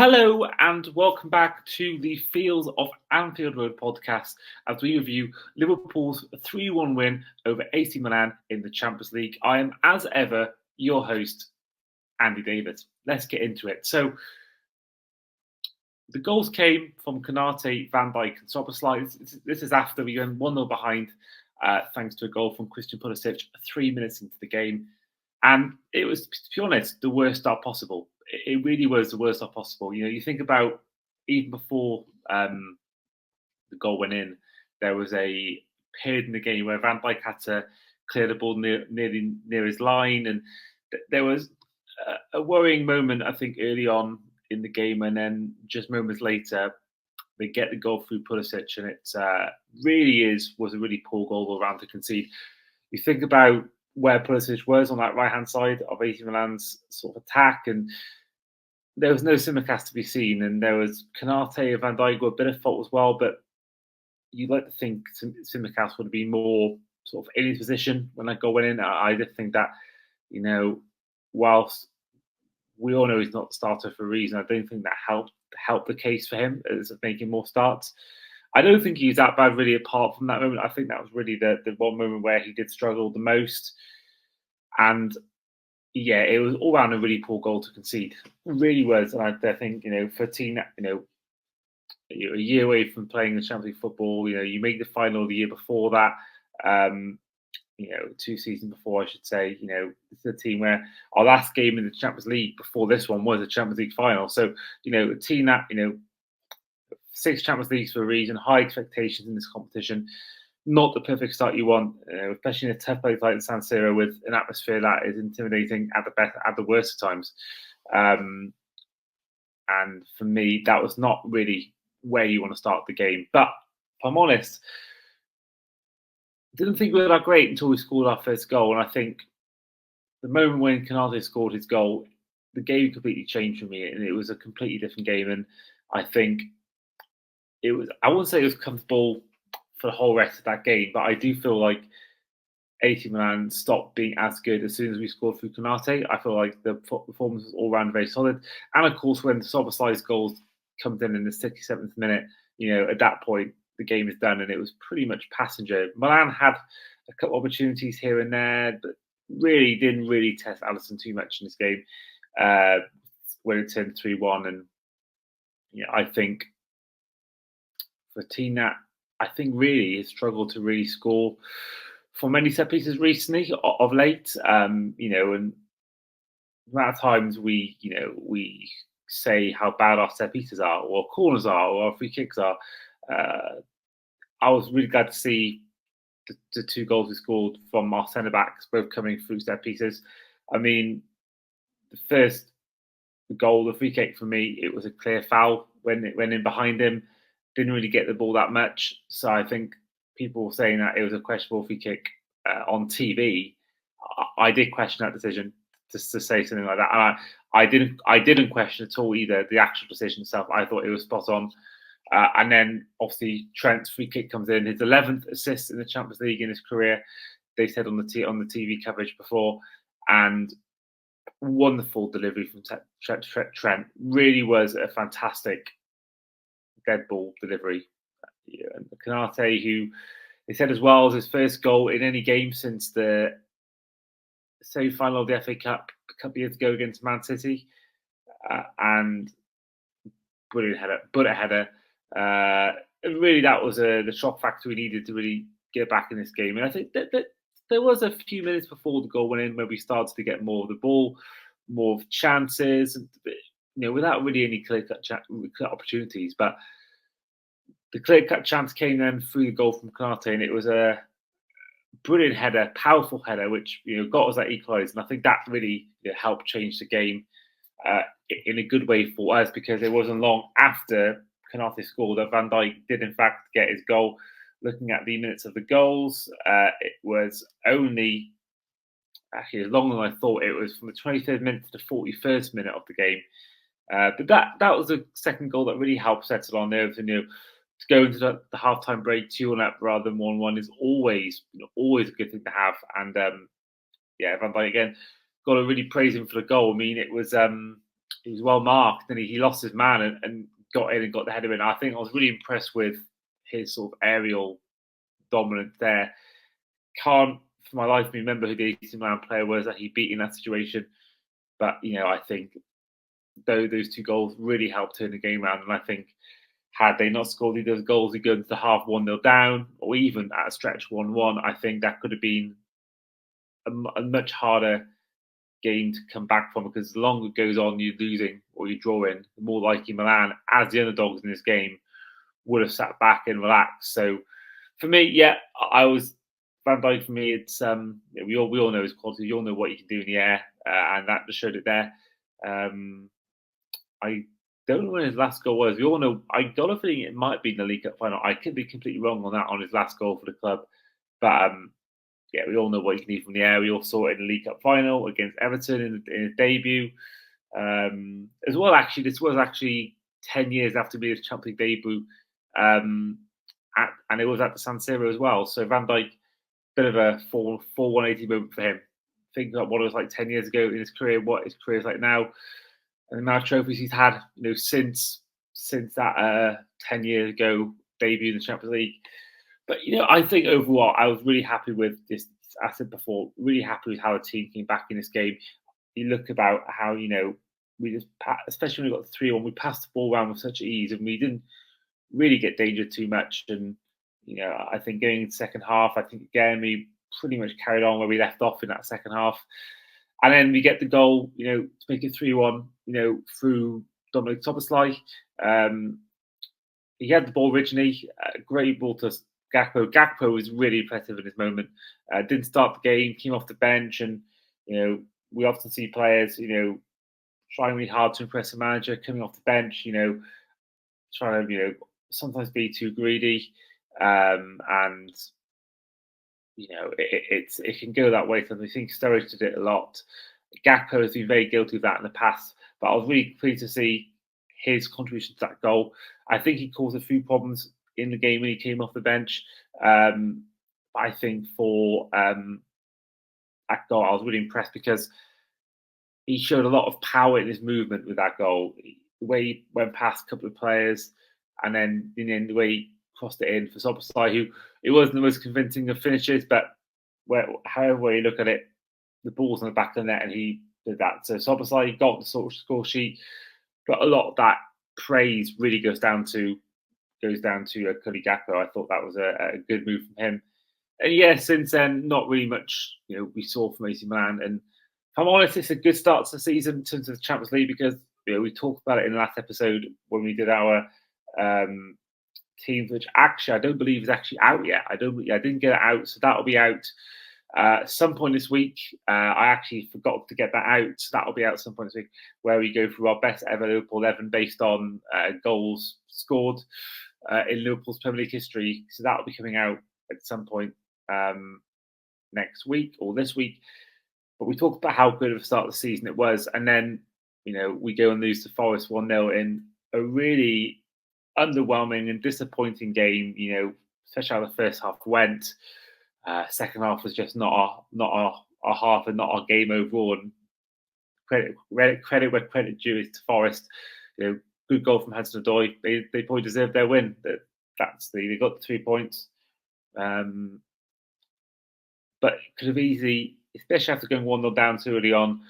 Hello and welcome back to the Fields of Anfield Road podcast as we review Liverpool's 3-1 win over AC Milan in the Champions League. I am, as ever, your host, Andy Davis. Let's get into it. So, the goals came from Konate, Van Dijk and Szoboszlai. This is after we went 1-0 behind thanks to a goal from Christian Pulisic 3 minutes into the game. And it was, to be honest, the worst start possible. It really was the worst start possible. You know, you think about even before the goal went in, there was a period in the game where Van Dijk had to clear the ball near his line, and there was a worrying moment, I think, early on in the game, and then just moments later, they get the goal through Pulisic, and it really was a really poor goal all around to concede. You think about where Pulisic was on that right-hand side of AC Milan's sort of attack, and there was no Tsimikas to be seen, and there was Konate and Van Dijk were a bit of fault as well, but you'd like to think Tsimikas would have been more sort of in his position when that goal went in. I just think that, you know, whilst we all know he's not the starter for a reason, I don't think that helped the case for him as making more starts. I don't think he's that bad really apart from that moment. I think that was really the one moment where he did struggle the most. And yeah, it was all around a really poor goal to concede. It really was. And I think, you know, for a team that, you know, you're a year away from playing the Champions League football, you know, you made the final the year before that, you know, 2 seasons before, I should say, you know, it's a team where our last game in the Champions League before this one was a Champions League final. So, you know, a team that, you know, 6 Champions Leagues for a reason, high expectations in this competition, not the perfect start you want, especially in a tough place like San Siro with an atmosphere that is intimidating at the worst of times. And for me, that was not really where you want to start the game. But if I'm honest, didn't think we were that great until we scored our first goal. And I think the moment when Konate scored his goal, the game completely changed for me, and it was a completely different game. And I think it was, I wouldn't say it was comfortable for the whole rest of that game, but I do feel like AC Milan stopped being as good as soon as we scored through Konate. I feel like the performance was all round very solid. And of course, when Szoboszlai's goals comes in the 67th minute, you know, at that point, the game is done and it was pretty much passenger. Milan had a couple of opportunities here and there, but really didn't really test Alisson too much in this game when it turned 3-1. And yeah, I think for a team that I think really has struggled to really score from many set pieces recently of late, you know, and the amount of times we say how bad our set pieces are, or corners are, or our free kicks are. I was really glad to see the 2 goals we scored from our centre backs, both coming through set pieces. I mean, the first goal, the free kick for me, it was a clear foul when it went in behind him. Didn't really get the ball that much, so I think people were saying that it was a questionable free kick on TV. I did question that decision, just to say something like that, and I didn't question at all either the actual decision itself. I thought it was spot on. And then obviously Trent's free kick comes in, his 11th assist in the Champions League in his career. They said on the TV coverage before, and wonderful delivery from Trent. Really was a fantastic dead ball delivery. And Konate, who they said as well as his first goal in any game since the semi-final of the FA Cup a couple of years ago against Man City, and brilliant header. Really, that was the shock factor we needed to really get back in this game. And I think that there was a few minutes before the goal went in where we started to get more of the ball, more of chances, and, you know, without really any clear-cut opportunities. But the clear-cut chance came then through the goal from Konate, and it was a brilliant header, powerful header, which, you know, got us that equalised. And I think that really, you know, helped change the game in a good way for us, because it wasn't long after Konate scored that Van Dijk did in fact get his goal. Looking at the minutes of the goals, it was only actually as long as I thought. It was from the 23rd minute to the 41st minute of the game. But that was the second goal that really helped settle our nerves. And, you know, to go into the halftime break 2-1 up rather than 1-1 is always a good thing to have. And yeah, Van Dijk again, got to really praise him for the goal. I mean, it was he was well marked, and he lost his man and got in and got the header in. I think I was really impressed with his sort of aerial dominance there. Can't for my life remember who the AC Milan player was that he beat in that situation, but I think those two goals really helped turn the game around. And I think had they not scored either of those goals, we go into the half 1-0 down, or even at a stretch 1-1, I think that could have been a much harder game to come back from, because the longer it goes on, you're losing or you're drawing, the more likely Milan, as the underdogs in this game, would have sat back and relaxed. So for me, yeah, I was Van Dijk. For me, it's we all know his quality. We all know what he can do in the air, and that just showed it there. I don't know when his last goal was. We all know. I got a feeling it might be in the League Cup final. I could be completely wrong on that, on his last goal for the club, but yeah, we all know what he can do from the air. We all saw it in the League Cup final against Everton in his debut. As well, actually, this was actually 10 years after being his Champions League debut, and it was at the San Siro as well. So Van Dijk, bit of a full 180 moment for him. Think about what it was like 10 years ago in his career, what his career is like now, and the amount of trophies he's had, since that 10 years ago debut in the Champions League. But I think overall, I was really happy with this. As I said before, really happy with how the team came back in this game. You look about how we just, especially when we got the 3-1, we passed the ball around with such ease, and we didn't really get danger too much. And I think going into the second half, I think again we pretty much carried on where we left off in that second half, and then we get the goal, to make it 3-1, through Dominic Szoboszlai. He had the ball originally, great ball to Gakpo. Gakpo was really impressive in his moment. Didn't start the game, came off the bench, and we often see players, trying really hard to impress a manager, coming off the bench, trying to, sometimes be too greedy, and it can go that way. So I think Sturridge did it a lot. Gakpo has been very guilty of that in the past, but I was really pleased to see his contribution to that goal. I think he caused a few problems in the game when he came off the bench. I think for that goal, I was really impressed because he showed a lot of power in his movement with that goal. The way he went past a couple of players, and then in the end, the way he crossed it in for Szoboszlai, who it wasn't the most convincing of finishes, but however you look at it, the ball's on the back of the net, and he did that. So Szoboszlai got the sort of score sheet, but a lot of that praise really goes down to Cody Gakpo. I thought that was a good move from him. And yeah, since then, not really much we saw from AC Milan. And if I'm honest, it's a good start to the season in terms of the Champions League, because we talked about it in the last episode when we did our teams, which actually I don't believe is actually out yet. I didn't get it out, so that'll be out some point this week. I actually forgot to get that out, so that'll be out some point this week, where we go through our best ever Liverpool 11 based on goals scored in Liverpool's Premier League history. So that'll be coming out at some point next week or this week. But we talked about how good of a start of the season it was, and then we go and lose to Forest 1-0 in a really underwhelming and disappointing game. Especially how the first half went. Second half was just not our half and not our game overall. And credit where credit due is to Forest. Good goal from Hudson-Odoi. They probably deserved their win. They got the 3 points. But could have easily, especially after going 1-0 down too early on,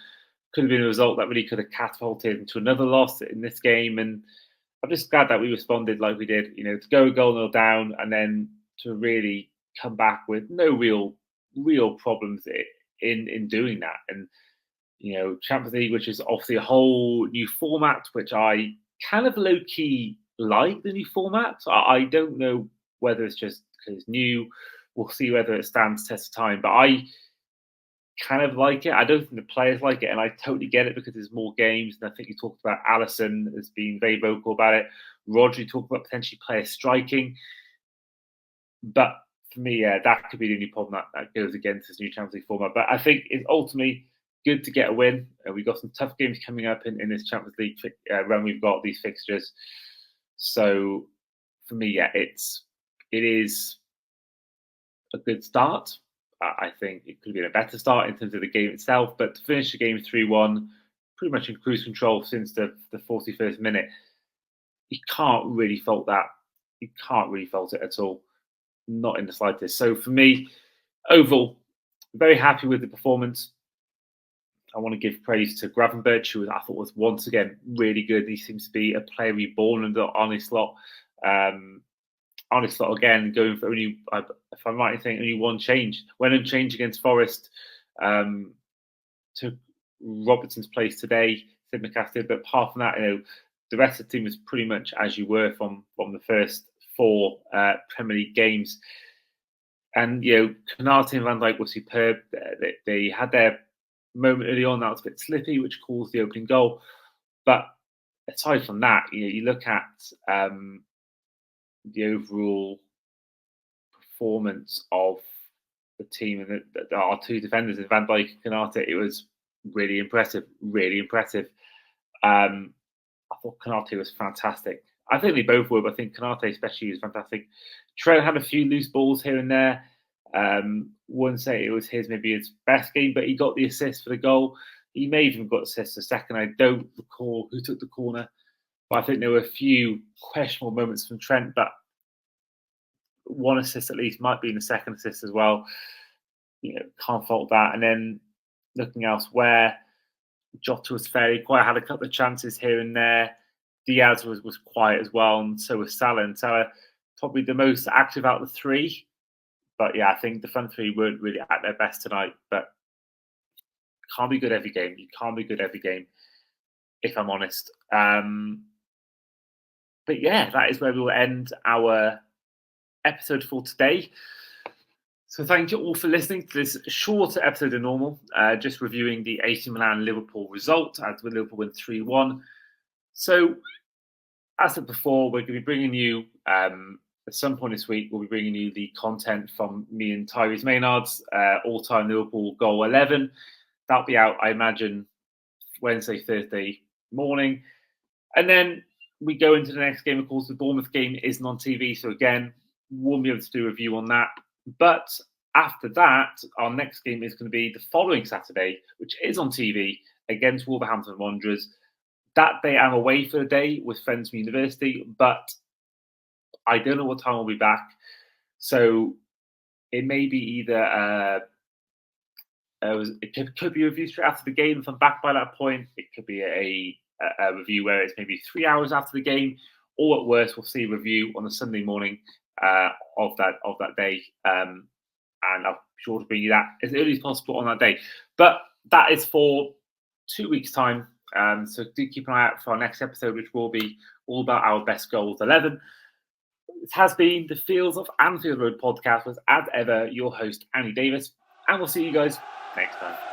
could have been a result that really could have catapulted into another loss in this game. And I'm just glad that we responded like we did, to go goal 0 down and then to really come back with no real problems in doing that. And Champions League, which is obviously a whole new format, which I kind of low key like the new format. I don't know whether it's just because it's new. We'll see whether it stands test of time. But I kind of like it. I don't think the players like it, and I totally get it because there's more games. And I think you talked about Alisson as being very vocal about it. Rodri talked about potentially players striking. But for me, yeah, that could be the only problem that goes against this new Champions League format. But I think it's ultimately good to get a win. We've got some tough games coming up in this Champions League when we've got these fixtures. So for me, yeah, it is a good start. I think it could have been a better start in terms of the game itself, but to finish the game 3-1, pretty much in cruise control since the 41st minute. You can't really fault that. You can't really fault it at all. Not in the slightest. So for me, overall, very happy with the performance. I want to give praise to Gravenberch, who I thought was once again really good. He seems to be a player reborn under Arne Slot. Arne Slot again going for only, if I'm right in saying, only one change. Went and changed against Forest. Took Robertson's place today, Sid McCaster. But apart from that, the rest of the team was pretty much as you were from the first four Premier League games. And Konate and Van Dijk were superb. They had their moment early on that was a bit slippy, which caused the opening goal. But aside from that, you look at the overall performance of the team and our two defenders, Van Dijk and Konate. It was really impressive, really impressive. I thought Konate was fantastic. I think they both were, but I think Konate especially was fantastic. Trent had a few loose balls here and there. Wouldn't say it was maybe his best game, but he got the assist for the goal. He may have even got assist a second. I don't recall who took the corner, but I think there were a few questionable moments from Trent, but one assist at least might be in the second assist as well. Can't fault that. And then looking elsewhere, Jota was fairly quiet, had a couple of chances here and there. Diaz was quiet as well, and so was Salah. And Salah probably the most active out of the three. But yeah, I think the front three weren't really at their best tonight. But can't be good every game. You can't be good every game, if I'm honest. But yeah, that is where we will end our episode for today. So thank you all for listening to this shorter episode than normal. Just reviewing the AC Milan Liverpool result as Liverpool win 3-1. So as said before, we're going to be bringing you at some point this week, we'll be bringing you the content from me and Tyrese Maynard's all-time Liverpool goal 11. That'll be out, I imagine, Wednesday, Thursday morning. And then we go into the next game. Of course, the Bournemouth game isn't on TV. So again, won't be able to do a review on that. But after that, our next game is going to be the following Saturday, which is on TV against Wolverhampton Wanderers. That day, I'm away for the day with friends from university, but I don't know what time I'll be back. So it may be either it could be a review straight after the game if I'm back by that point. It could be a review where it's maybe 3 hours after the game, or at worst, we'll see a review on a Sunday morning of that day. And I'll be sure to bring you that as early as possible on that day. But that is for 2 weeks' time. So do keep an eye out for our next episode, which will be all about our best goals 11. This has been the Fields of Anfield Road podcast with, as ever, your host, Andy Davis. And we'll see you guys next time.